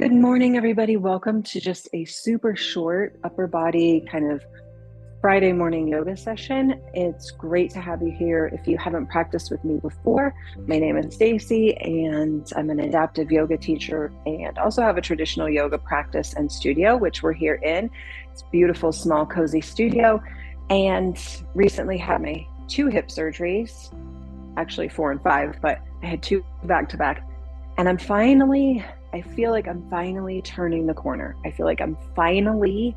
Good morning, everybody. Welcome to just a super short upper body kind of Friday morning yoga session. It's great to have you here. If you haven't practiced with me before, my name is Stacie, and I'm an adaptive yoga teacher and also have a traditional yoga practice and studio, which we're here in. It's a beautiful, small, cozy studio, and recently had my 2 hip surgeries, actually 4 and 5, but I had 2 back to back. And I feel like I'm finally turning the corner. I feel like I'm finally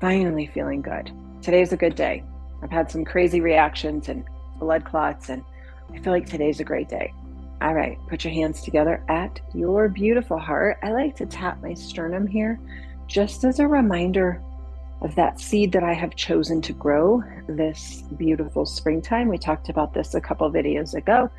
feeling good. Today's a good day. I've had some crazy reactions and blood clots, and I feel like today's a great day. All right, put your hands together at your beautiful heart. I like to tap my sternum here just as a reminder of that seed that I have chosen to grow this beautiful springtime. We talked about this a couple videos ago.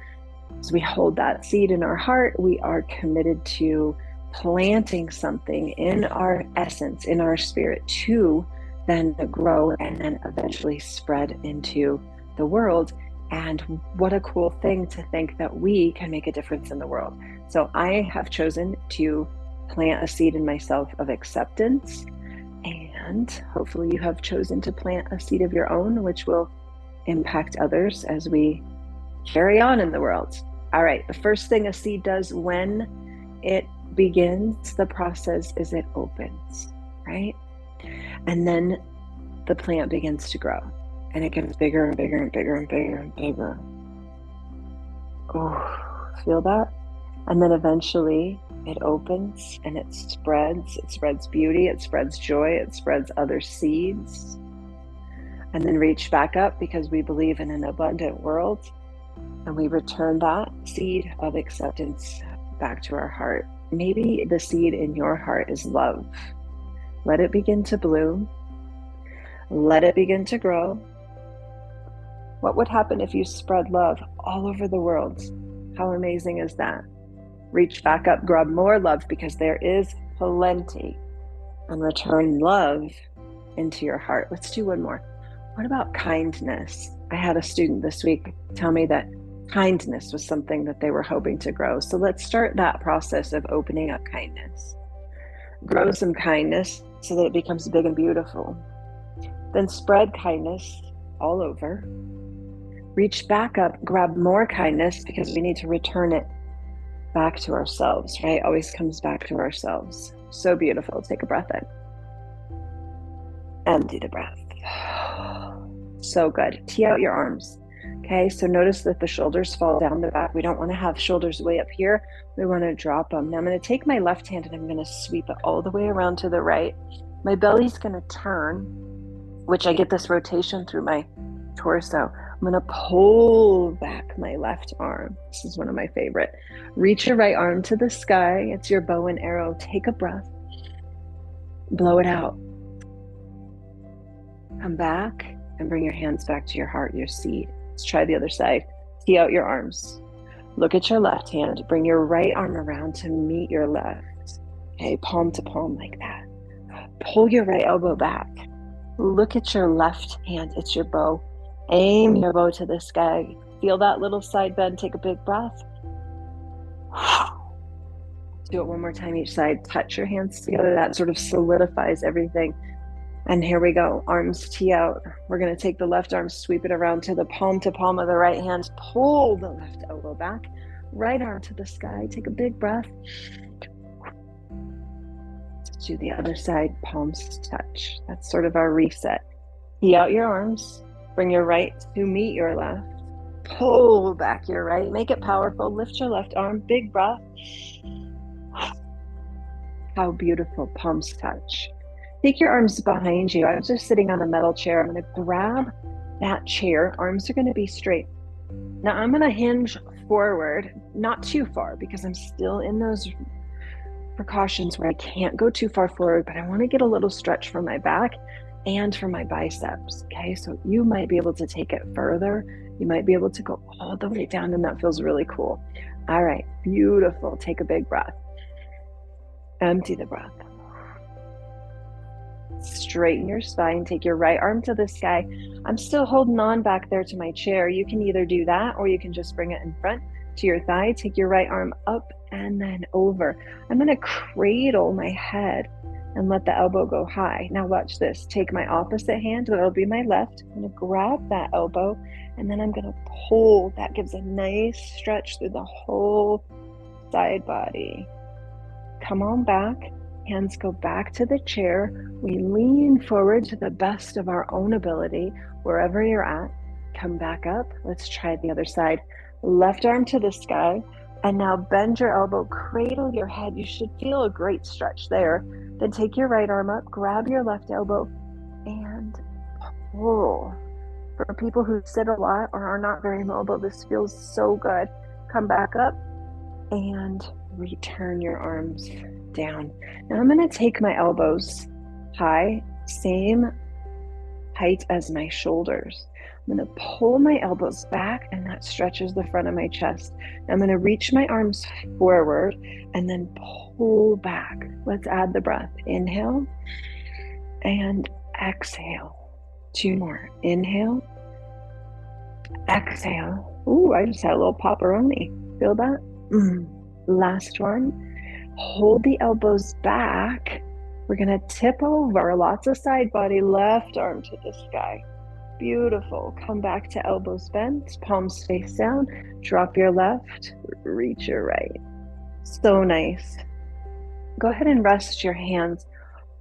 As we hold that seed in our heart, we are committed to planting something in our essence, in our spirit, to then grow and then eventually spread into the world. And what a cool thing to think that we can make a difference in the world. So I have chosen to plant a seed in myself of acceptance, and hopefully you have chosen to plant a seed of your own, which will impact others as we carry on in the world. All right, the first thing a seed does when it begins the process is it opens, right? And then the plant begins to grow, and it gets bigger and bigger and bigger and bigger and bigger. Oh, feel that? And then eventually it opens and it spreads beauty, it spreads joy, it spreads other seeds. And then reach back up, because we believe in an abundant world. And we return that seed of acceptance back to our heart. Maybe the seed in your heart is love. Let it begin to bloom. Let it begin to grow. What would happen if you spread love all over the world? How amazing is that? Reach back up, grab more love, because there is plenty. And return love into your heart. Let's do one more. What about kindness? I had a student this week tell me that kindness was something that they were hoping to grow. So let's start that process of opening up kindness. Grow some kindness so that it becomes big and beautiful. Then spread kindness all over. Reach back up, grab more kindness, because we need to return it back to ourselves, right? Always comes back to ourselves. So beautiful. Take a breath in. Empty the breath. So good. Tee out your arms. Okay, so notice that the shoulders fall down the back. We don't want to have shoulders way up here. We want to drop them. Now I'm going to take my left hand and I'm going to sweep it all the way around to the right. My belly's going to turn, which I get this rotation through my torso. I'm going to pull back my left arm. This is one of my favorite. Reach your right arm to the sky. It's your bow and arrow. Take a breath. Blow it out. Come back and bring your hands back to your heart, your seed. Let's try the other side. Tee out your arms. Look at your left hand. Bring your right arm around to meet your left. Okay, palm to palm like that. Pull your right elbow back. Look at your left hand. It's your bow. Aim your bow to the sky. Feel that little side bend. Take a big breath. Do it one more time each side. Touch your hands together. That sort of solidifies everything. And here we go. Arms tee out. We're going to take the left arm, sweep it around to palm of the right hand. Pull the left elbow back. Right arm to the sky. Take a big breath. Do the other side. Palms touch. That's sort of our reset. Tee out your arms. Bring your right to meet your left. Pull back your right. Make it powerful. Lift your left arm. Big breath. How beautiful. Palms touch. Take your arms behind you. I'm just sitting on a metal chair. I'm going to grab that chair. Arms are going to be straight. Now I'm going to hinge forward, not too far, because I'm still in those precautions where I can't go too far forward, but I want to get a little stretch from my back and from my biceps. Okay, so you might be able to take it further. You might be able to go all the way down, and that feels really cool. All right, beautiful. Take a big breath. Empty the breath. Straighten your spine. Take your right arm to the sky. I'm still holding on back there to my chair. You can either do that or you can just bring it in front. to your thigh. Take your right arm up and then over. I'm going to cradle my head and let the elbow go high. Now watch this. Take my opposite hand, that'll be my left. I'm going to grab that elbow and then I'm going to pull. That gives a nice stretch through the whole side body. Come on back. Hands go back to the chair. We lean forward to the best of our own ability, wherever you're at. Come back up. Let's try the other side. Left arm to the sky. And now bend your elbow, cradle your head. You should feel a great stretch there. Then take your right arm up, grab your left elbow, and pull. For people who sit a lot or are not very mobile, this feels so good. Come back up and return your arms down. Now I'm going to take my elbows high, same height as my shoulders. I'm going to pull my elbows back and that stretches the front of my chest. I'm going to reach my arms forward and then pull back. Let's add the breath. Inhale and exhale. 2 more. Inhale, exhale. Ooh, I just had a little pepperoni. Feel that? Last one. Hold the elbows back. We're going to tip over. Lots of side body. Left arm to the sky. Beautiful. Come back to elbows bent, palms face down. Drop your left, reach your right. So nice. Go ahead and rest your hands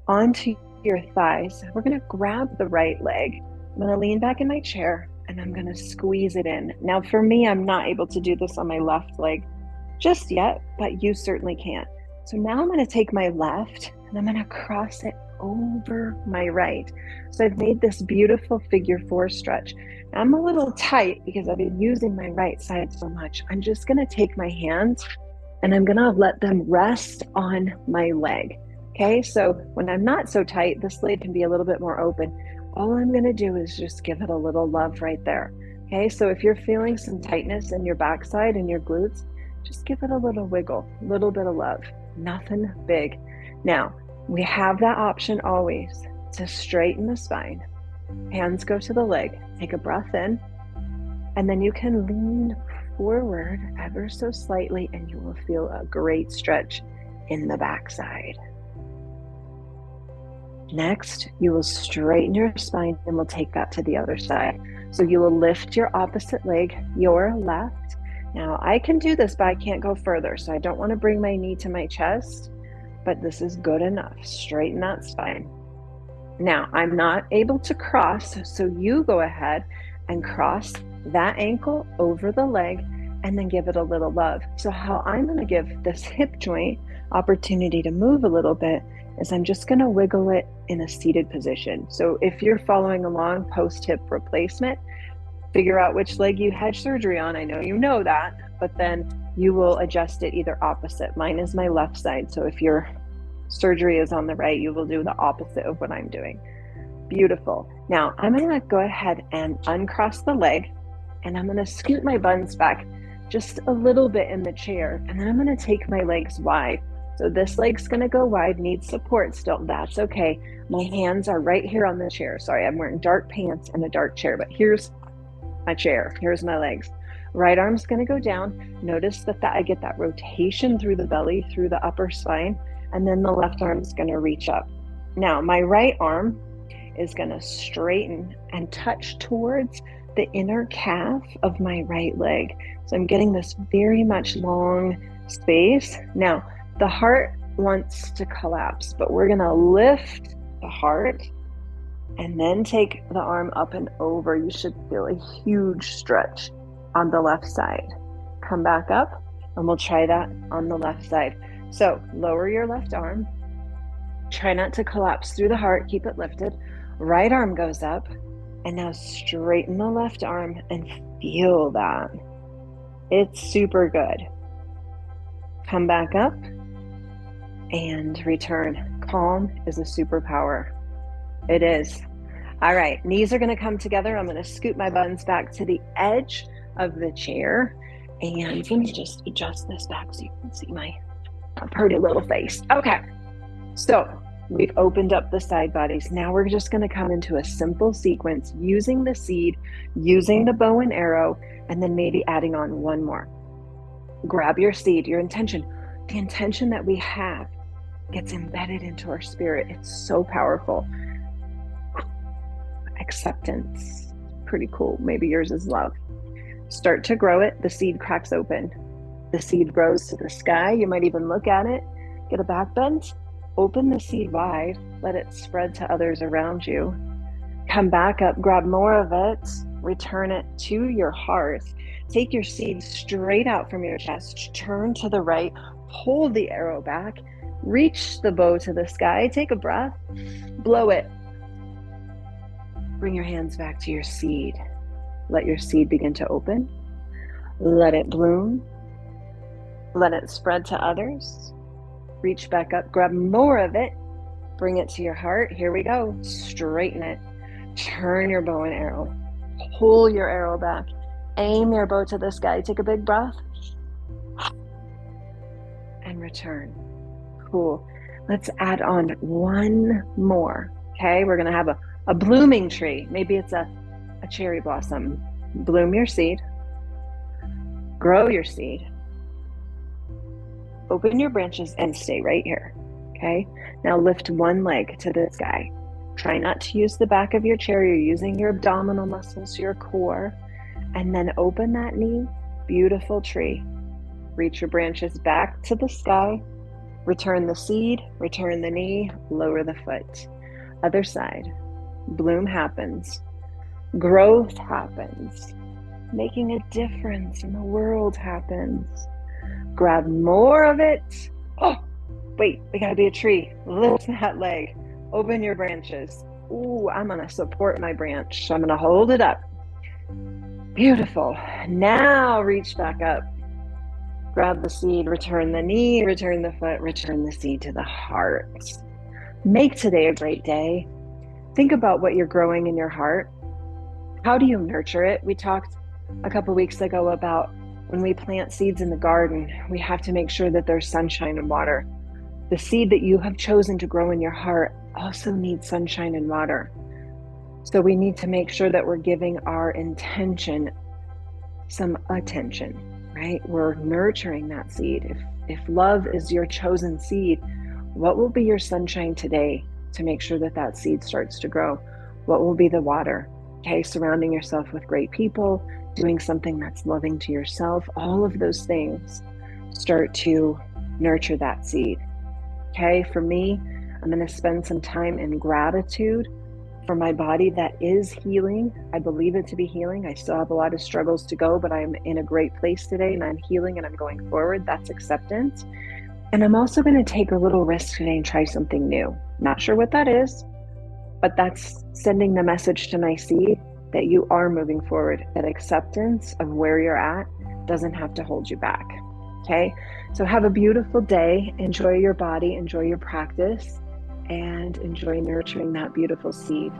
onto your thighs. We're going to grab the right leg. I'm going to lean back in my chair and I'm going to squeeze it in. Now for me, I'm not able to do this on my left leg just yet, but you certainly can. So now I'm going to take my left and I'm going to cross it over my right. So I've made this beautiful figure 4 stretch. I'm a little tight because I've been using my right side so much. I'm just going to take my hands and I'm going to let them rest on my leg. Okay, so when I'm not so tight, this leg can be a little bit more open. All I'm going to do is just give it a little love right there. Okay, so if you're feeling some tightness in your backside and your glutes, just give it a little wiggle, a little bit of love. Nothing big. Now, we have that option always to straighten the spine. Hands go to the leg. Take a breath in, and then you can lean forward ever so slightly, and you will feel a great stretch in the backside. Next, you will straighten your spine, and we'll take that to the other side. So you will lift your opposite leg, your left. Now, I can do this, but I can't go further, so I don't want to bring my knee to my chest. But this is good enough. Straighten that spine. Now, I'm not able to cross, so you go ahead and cross that ankle over the leg and then give it a little love. So how I'm going to give this hip joint opportunity to move a little bit is I'm just going to wiggle it in a seated position. So if you're following along post-hip replacement, figure out which leg you had surgery on. I know you know that, but then you will adjust it either opposite. Mine is my left side. So if your surgery is on the right, you will do the opposite of what I'm doing. Beautiful. Now I'm going to go ahead and uncross the leg and I'm going to scoot my buns back just a little bit in the chair. And then I'm going to take my legs wide. So this leg's going to go wide, needs support still. That's okay. My hands are right here on the chair. Sorry, I'm wearing dark pants and a dark chair, but here's my chair. Here's my legs. Right arm's going to go down. Notice that I get that rotation through the belly, through the upper spine, and then the left arm's going to reach up. Now, my right arm is going to straighten and touch towards the inner calf of my right leg. So I'm getting this very much long space. Now, the heart wants to collapse, but we're going to lift the heart and then take the arm up and over. You should feel a huge stretch on the left side. Come back up and we'll try that on the left side. So lower your left arm. Try not to collapse through the heart. Keep it lifted. Right arm goes up. And now straighten the left arm and feel that. It's super good. Come back up and return. Calm is a superpower. It is. All right, knees are going to come together. I'm going to scoot my buns back to the edge of the chair. And let me just adjust this back so you can see my pretty little face. Okay, so we've opened up the side bodies. Now we're just going to come into a simple sequence using the seed, using the bow and arrow, and then maybe adding on one more. Grab your seed, your intention. The intention that we have gets embedded into our spirit. It's so powerful. Acceptance. Pretty cool. Maybe yours is love. Start to grow it. The seed cracks open. The seed grows to the sky. You might even look at it, get a back bend, open the seed wide, let it spread to others around you. Come back up, grab more of it, return it to your heart. Take your seed straight out from your chest, turn to the right, pull the arrow back, reach the bow to the sky, take a breath, blow it. Bring your hands back to your seed. Let your seed begin to open. Let it bloom. Let it spread to others. Reach back up, grab more of it, bring it to your heart. Here we go. Straighten it. Turn your bow and arrow. Pull your arrow back. Aim your bow to the sky. Take a big breath. And return. Cool. Let's add on one more. Okay, we're going to have a blooming tree. Maybe it's a cherry blossom. Bloom your seed. Grow your seed. Open your branches and stay right here. Okay, now lift one leg to the sky. Try not to use the back of your chair. You're using your abdominal muscles, your core. And then open that knee. Beautiful tree. Reach your branches back to the sky. Return the seed, return the knee, lower the foot. Other side. Bloom happens. Growth happens. Making a difference in the world happens. Grab more of it. Oh, wait, we gotta be a tree. Lift that leg. Open your branches. Ooh, I'm gonna support my branch. I'm gonna hold it up. Beautiful. Now reach back up. Grab the seed, return the knee, return the foot, return the seed to the heart. Make today a great day. Think about what you're growing in your heart. How do you nurture it? We talked a couple weeks ago about when we plant seeds in the garden, we have to make sure that there's sunshine and water. The seed that you have chosen to grow in your heart also needs sunshine and water. So we need to make sure that we're giving our intention some attention, right? We're nurturing that seed. If love is your chosen seed, what will be your sunshine today to make sure that that seed starts to grow? What will be the water? Okay, surrounding yourself with great people, doing something that's loving to yourself, all of those things start to nurture that seed. Okay, for me, I'm going to spend some time in gratitude for my body that is healing. I believe it to be healing. I still have a lot of struggles to go, but I'm in a great place today and I'm healing and I'm going forward. That's acceptance. And I'm also going to take a little risk today and try something new. Not sure what that is, but that's sending the message to my seed that you are moving forward, that acceptance of where you're at doesn't have to hold you back. Okay, so have a beautiful day. Enjoy your body, enjoy your practice, and enjoy nurturing that beautiful seed.